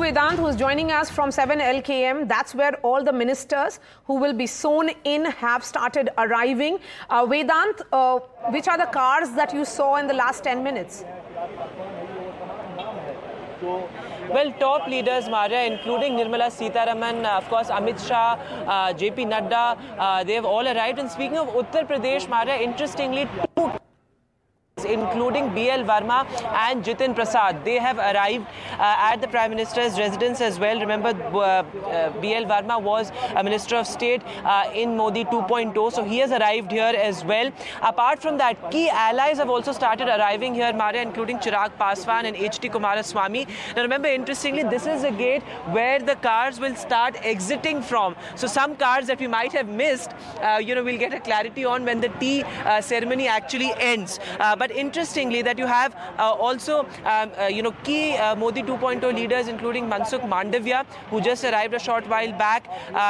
Vedant, who is joining us from 7 LKM. That's where all the ministers who will be sewn in have started arriving. Vedant, which are the cars that you saw in the last 10 minutes? Well, top leaders, Maria, including Nirmala Sitharaman, of course, Amit Shah, JP Nadda, they have all arrived. And speaking of Uttar Pradesh, Maria, interestingly, two including BL Verma and Jitin Prasad. They have arrived at the Prime Minister's residence as well. Remember, BL Verma was a Minister of State in Modi 2.0, so he has arrived here as well. Apart from that, key allies have also started arriving here, Maria, including Chirag Paswan and HT Kumaraswamy. Now remember, interestingly, this is a gate where the cars will start exiting from. So some cars that we might have missed, we'll get a clarity on when the tea ceremony actually ends. But interestingly, that you have also, key Modi 2.0 leaders, including Mansukh Mandavia, who just arrived a short while back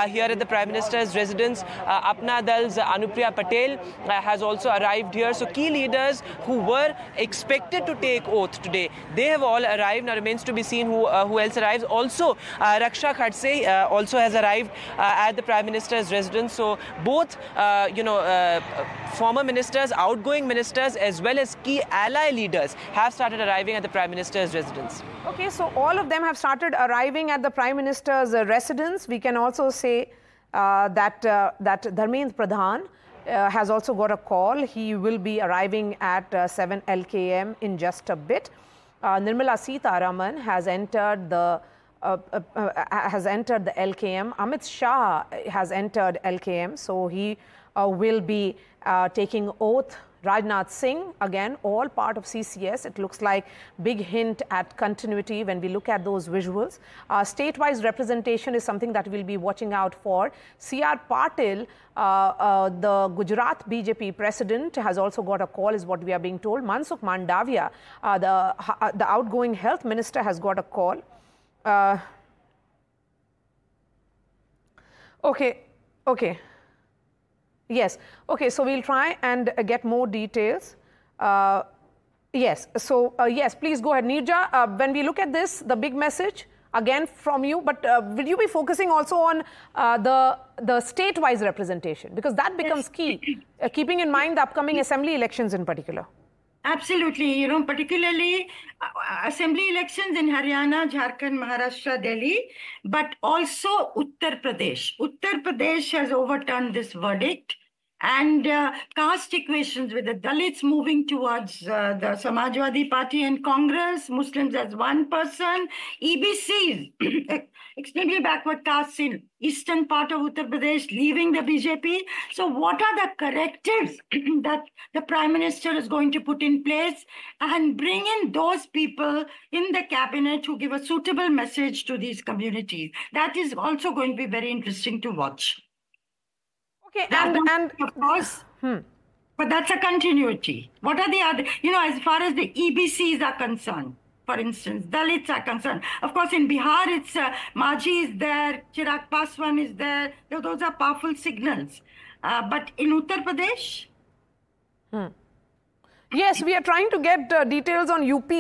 here at the Prime Minister's residence. Apna Dal's Anupriya Patel has also arrived here. So key leaders who were expected to take oath today, they have all arrived. Now remains to be seen who else arrives. Also, Raksha Khadse also has arrived at the Prime Minister's residence. So both, former ministers, outgoing ministers, as well as key ally leaders have started arriving at the Prime Minister's residence. Okay, so all of them have started arriving at the Prime Minister's residence. We can also say that Dharmendra Pradhan has also got a call. He will be arriving at 7 LKM in just a bit. Nirmala Sitharaman has entered the LKM. Amit Shah has entered LKM, so he will be taking oath. Rajnath Singh, again, all part of CCS. It looks like big hint at continuity when we look at those visuals. State-wise representation is something that we'll be watching out for. C.R. Patil, the Gujarat BJP president, has also got a call, is what we are being told. Mansukh Mandavia, the outgoing health minister, has got a call. Okay. Yes. Okay, so we'll try and get more details. Yes. So, yes, please go ahead. Nirja, when we look at this, the big message, again from you, but will you be focusing also on the state-wise representation? Because that becomes key, keeping in mind the upcoming assembly elections in particular. Absolutely. Particularly assembly elections in Haryana, Jharkhand, Maharashtra, Delhi, but also Uttar Pradesh. Uttar Pradesh has overturned this verdict, and caste equations with the Dalits moving towards the Samajwadi Party and Congress, Muslims as one person, EBCs, extremely backward castes in eastern part of Uttar Pradesh, leaving the BJP. So what are the correctives that the Prime Minister is going to put in place and bring in those people in the cabinet who give a suitable message to these communities? That is also going to be very interesting to watch. Okay, and of course, but that's a continuity. What are the other, as far as the EBCs are concerned, for instance, Dalits are concerned. Of course, in Bihar, it's Maji is there, Chirag Paswan is there. Those are powerful signals. But in Uttar Pradesh? Yes, we are trying to get details on UP,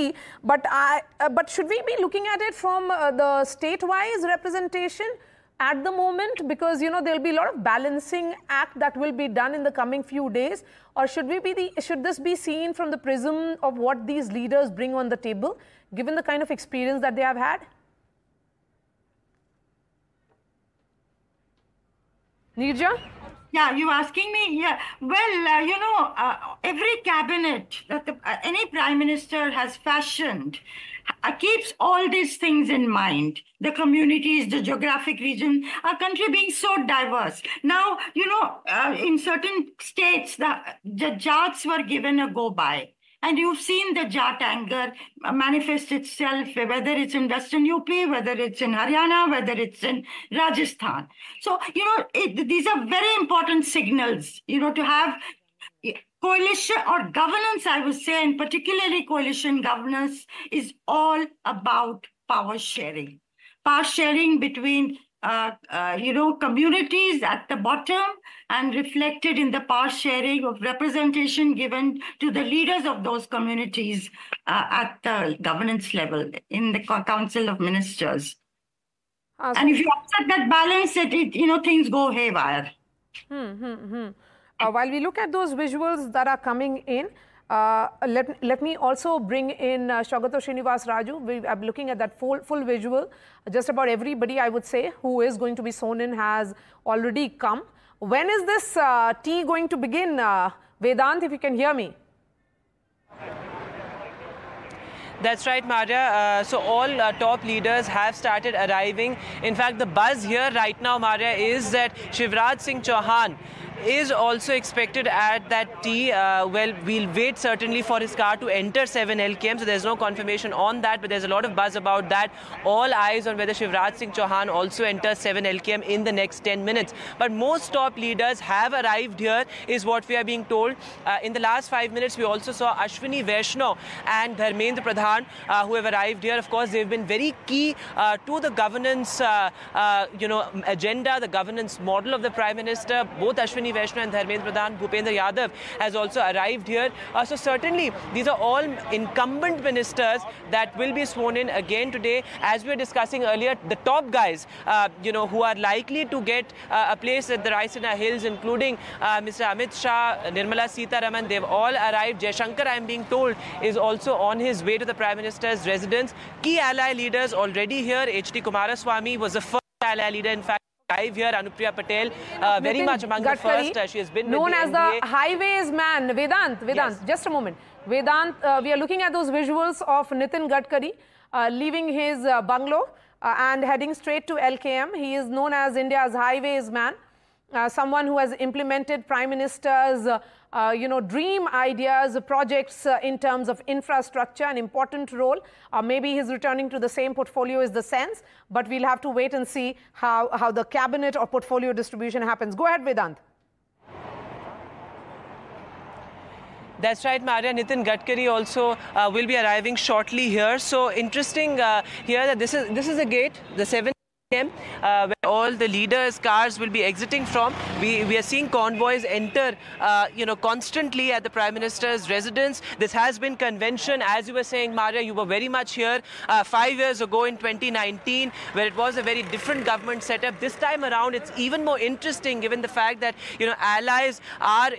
but should we be looking at it from the state-wise representation at the moment? Because, there'll be a lot of balancing act that will be done in the coming few days. Or should this be seen from the prism of what these leaders bring on the table, given the kind of experience that they have had? Nirja? Yeah, you asking me? Yeah. Well, every cabinet that any prime minister has fashioned keeps all these things in mind. The communities, the geographic region, our country being so diverse. Now, in certain states, the Jats were given a go-by. And you've seen the Jat anger manifest itself, whether it's in Western UP, whether it's in Haryana, whether it's in Rajasthan. So, these are very important signals, to have coalition or governance, I would say, and particularly coalition governance is all about power sharing. Power sharing between communities at the bottom and reflected in the power sharing of representation given to the leaders of those communities at the governance level in the Council of Ministers. And if you upset that balance, things go haywire. While we look at those visuals that are coming in, let me also bring in Shagato Srinivas Raju. I'm looking at that full visual. Just about everybody, I would say, who is going to be sworn in has already come. When is this tea going to begin? Vedant, if you can hear me. That's right, Maria. So all top leaders have started arriving. In fact, the buzz here right now, Maria, is that Shivraj Singh Chouhan is also expected at that tea. Well, we'll wait certainly for his car to enter 7 LKM, so there's no confirmation on that, but there's a lot of buzz about that. All eyes on whether Shivraj Singh Chouhan also enters 7 LKM in the next 10 minutes. But most top leaders have arrived here, is what we are being told. In the last 5 minutes, we also saw Ashwini Vaishnaw and Dharmendra Pradhan who have arrived here. Of course, they've been very key to the governance, agenda, the governance model of the Prime Minister. Both Ashwini Vaishnaw and Dharmendra Pradhan, Bhupendra Yadav has also arrived here. So certainly these are all incumbent ministers that will be sworn in again today. As we were discussing earlier, the top guys, who are likely to get a place at the Raisina Hills, including Mr. Amit Shah, Nirmala Sitharaman, they've all arrived. Jaishankar, I'm being told, is also on his way to the Prime Minister's residence. Key ally leaders already here. H.D. Kumaraswamy was the first ally leader, in fact. Live here, Anupriya Patel, very much among Gadkari, the first. She has been known with the as NDA. the highways man. Vedant, Yes. just a moment. Vedant, we are looking at those visuals of Nitin Gadkari leaving his bungalow and heading straight to LKM. He is known as India's highways man, someone who has implemented Prime Minister's dream ideas, projects in terms of infrastructure, an important role. Maybe he's returning to the same portfolio is the sense, but we'll have to wait and see how the cabinet or portfolio distribution happens. Go ahead, Vedant. That's right, Maria. Nitin Gadkari also will be arriving shortly here. So interesting here that this is the gate, the 7 where all the leaders' cars will be exiting from. We are seeing convoys enter, constantly at the Prime Minister's residence. This has been convention, as you were saying, Maria. You were very much here 5 years ago in 2019, where it was a very different government setup. This time around, it's even more interesting, given the fact that allies are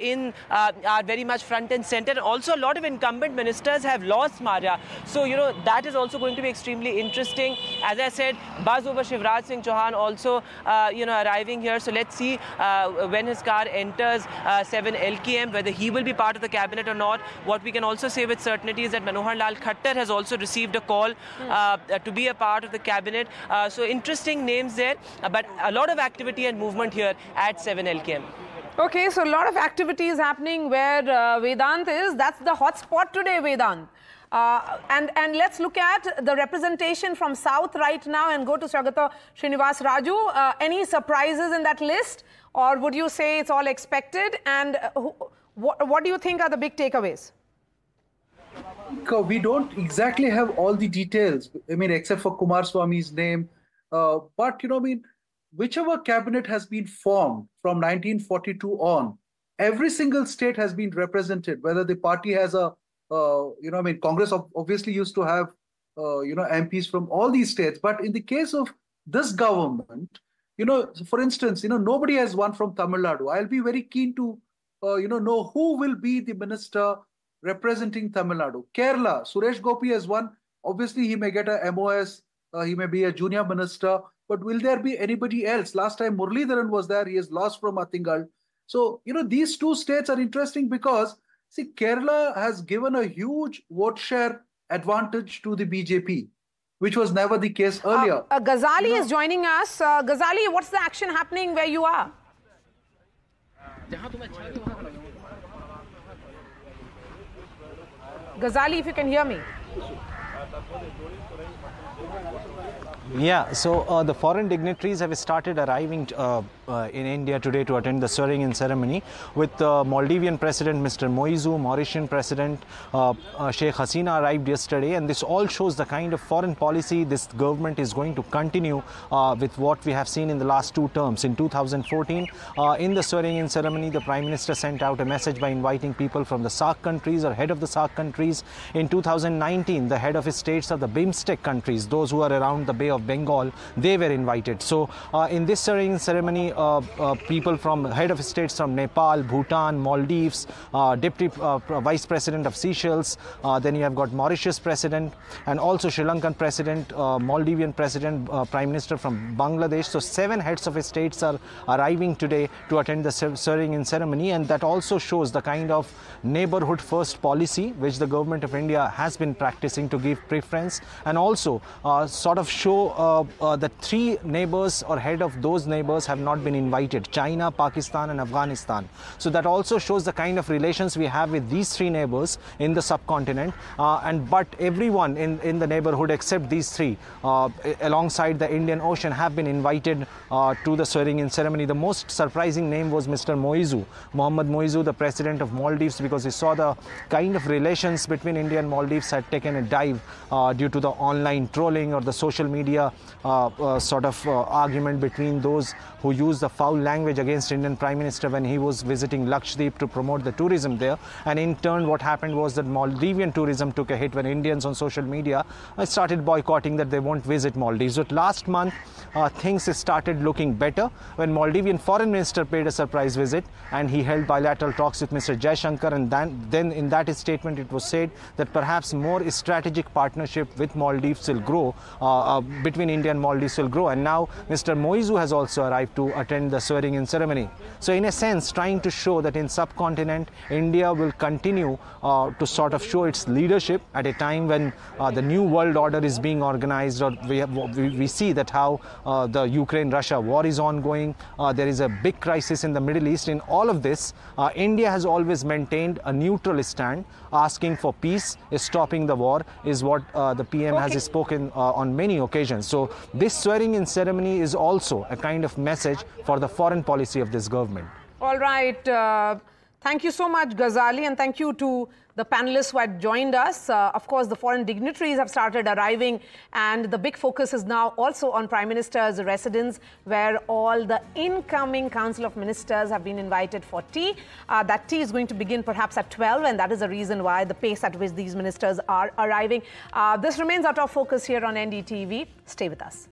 very much front and center. And also, a lot of incumbent ministers have lost, Maria. So that is also going to be extremely interesting. As I said, buzz over Shivraj Singh Chouhan also, arriving here. So let's see when his car enters 7 LKM, whether he will be part of the cabinet or not. What we can also say with certainty is that Manohar Lal Khattar has also received a call to be a part of the cabinet. So interesting names there, but a lot of activity and movement here at 7 LKM. Okay, so a lot of activities happening where Vedant is. That's the hot spot today, Vedant. And let's look at the representation from South right now and go to Shagato Srinivas Raju. Any surprises in that list, or would you say it's all expected? And what do you think are the big takeaways? We don't exactly have all the details, except for Kumar Swamy's name. But, whichever cabinet has been formed from 1942 on, every single state has been represented, whether the party has a Congress obviously used to have, MPs from all these states. But in the case of this government, for instance, nobody has one from Tamil Nadu. I'll be very keen to, know who will be the minister representing Tamil Nadu. Kerala, Suresh Gopi has one. Obviously, he may get a MOS. He may be a junior minister. But will there be anybody else? Last time Muralidharan was there. He has lost from Attingal. So, these two states are interesting because see, Kerala has given a huge vote share advantage to the BJP, which was never the case earlier. Ghazali is joining us. Ghazali, what's the action happening where you are? Ghazali, if you can hear me. Yeah, so the foreign dignitaries have started arriving in India today to attend the swearing-in ceremony, with Maldivian President Mr. Moizu, Mauritian President Sheikh Hasina arrived yesterday, and this all shows the kind of foreign policy this government is going to continue with what we have seen in the last two terms. In 2014, in the swearing-in ceremony, the Prime Minister sent out a message by inviting people from the SAARC countries or head of the SAARC countries. In 2019, the head of his states of the BIMSTEC countries, those who are around the Bay of of Bengal, they were invited. So in this swearing ceremony, people from head of states from Nepal, Bhutan, Maldives, Deputy Vice President of Seychelles, then you have got Mauritius President and also Sri Lankan President, Maldivian President, Prime Minister from Bangladesh. So 7 heads of states are arriving today to attend the swearing-in ceremony, and that also shows the kind of neighborhood first policy which the government of India has been practicing to give preference, and also sort of show the 3 neighbors or head of those neighbors have not been invited: China, Pakistan and Afghanistan. So that also shows the kind of relations we have with these 3 neighbors in the subcontinent, but everyone in the neighborhood except these 3 alongside the Indian Ocean have been invited to the swearing-in ceremony. The most surprising name was Mr. Moizu, Mohammad Moizu, the president of Maldives, because he saw the kind of relations between India and Maldives had taken a dive due to the online trolling or the social media sort of argument between those who used the foul language against Indian Prime Minister when he was visiting Lakshadweep to promote the tourism there. And in turn, what happened was that Maldivian tourism took a hit when Indians on social media started boycotting, that they won't visit Maldives. But last month, things started looking better when Maldivian Foreign Minister paid a surprise visit and he held bilateral talks with Mr. Jaishankar, and then in that statement it was said that perhaps more strategic partnership with Maldives will grow, between India and Maldives will grow. And now Mr. Moizu has also arrived to attend the swearing-in ceremony. So in a sense, trying to show that in subcontinent, India will continue to sort of show its leadership at a time when the new world order is being organized, or we see that how the Ukraine-Russia war is ongoing. There is a big crisis in the Middle East. In all of this, India has always maintained a neutral stand. Asking for peace, stopping the war is what the PM has spoken on many occasions. So this swearing-in ceremony is also a kind of message for the foreign policy of this government. All right. Thank you so much, Ghazali, and thank you to the panelists who had joined us. Of course, the foreign dignitaries have started arriving, and the big focus is now also on Prime Minister's residence, where all the incoming Council of Ministers have been invited for tea. That tea is going to begin perhaps at 12, and that is the reason why the pace at which these ministers are arriving. This remains our top focus here on NDTV. Stay with us.